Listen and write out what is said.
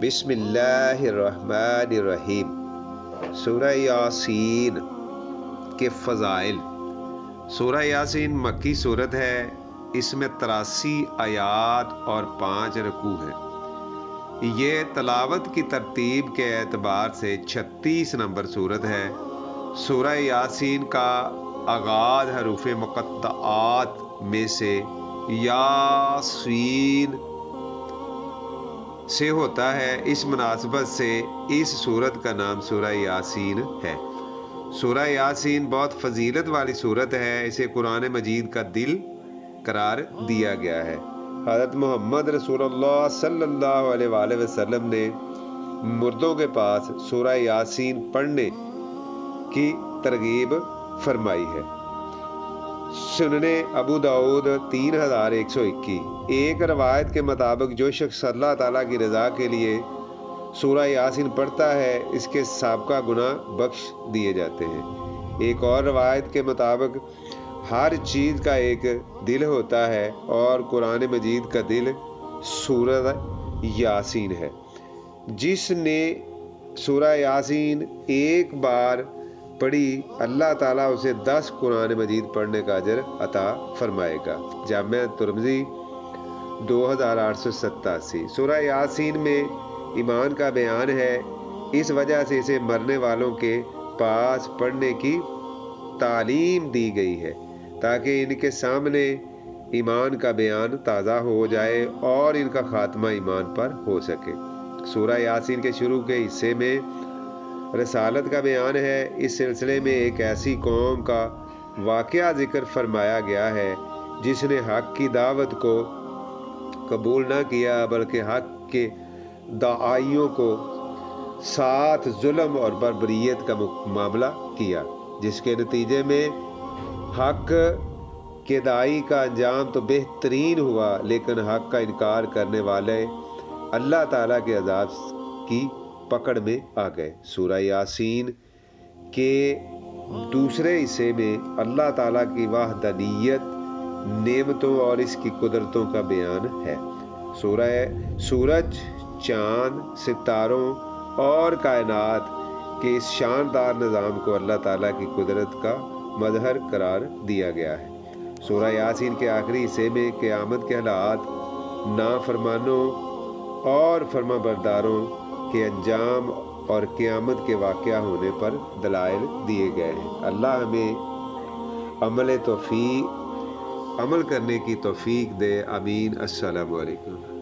بسم اللہ الرحمن الرحیم۔ سورہ یاسین کے فضائل۔ سورہ یاسین مکی سورت ہے، اس میں 83 آیات اور 5 رکوع ہیں۔ یہ تلاوت کی ترتیب کے اعتبار سے 36 نمبر سورت ہے۔ سورہ یاسین کا آغاز حروف مقطعات میں سے یاسین سے ہوتا ہے۔ اس مناسبت سے اس سورت کا نام سورہ یاسین ہے۔ سورہ یاسین بہت فضیلت والی سورت ہے، اسے قرآن مجید کا دل قرار دیا گیا ہے۔ حضرت محمد رسول اللہ صلی اللہ علیہ وآلہ وسلم نے مردوں کے پاس سورہ یاسین پڑھنے کی ترغیب فرمائی ہے۔ سنن ابو داؤد 3121۔ ایک روایت کے مطابق جو شخص اللہ تعالیٰ کی رضا کے لیے سورہ یاسین پڑھتا ہے، اس کے سابقہ گناہ بخش دیے جاتے ہیں۔ ایک اور روایت کے مطابق ہر چیز کا ایک دل ہوتا ہے اور قرآن مجید کا دل سورہ یاسین ہے۔ جس نے سورہ یاسین ایک بار پڑھی، اللہ تعالیٰ اسے 10 قرآن مجید پڑھنے کا اجر عطا فرمائے گا۔ جامع ترمذی 2887۔ سورہ یاسین میں ایمان کا بیان ہے، اس وجہ سے اسے مرنے والوں کے پاس پڑھنے کی تعلیم دی گئی ہے تاکہ ان کے سامنے ایمان کا بیان تازہ ہو جائے اور ان کا خاتمہ ایمان پر ہو سکے۔ سورہ یاسین کے شروع کے حصے میں رسالت کا بیان ہے۔ اس سلسلے میں ایک ایسی قوم کا واقعہ ذکر فرمایا گیا ہے جس نے حق کی دعوت کو قبول نہ کیا بلکہ حق کے داعیوں کو ساتھ ظلم اور بربریت کا معاملہ کیا، جس کے نتیجے میں حق کے داعی کا انجام تو بہترین ہوا، لیکن حق کا انکار کرنے والے اللہ تعالیٰ کے عذاب کی پکڑ میں آ گئے۔ سورہ یاسین کے دوسرے حصے میں اللہ تعالیٰ کی وحدانیت، نعمتوں اور اس کی قدرتوں کا بیان ہے۔ سورج، چاند، ستاروں اور کائنات کے اس شاندار نظام کو اللہ تعالیٰ کی قدرت کا مظہر قرار دیا گیا ہے۔ سورہ یاسین کے آخری حصے میں قیامت کے حالات، نافرمانوں اور فرما برداروں کے انجام اور قیامت کے واقعہ ہونے پر دلائل دیے گئے ہیں۔ اللہ ہمیں عمل کرنے کی توفیق دے، آمین۔ السلام علیکم۔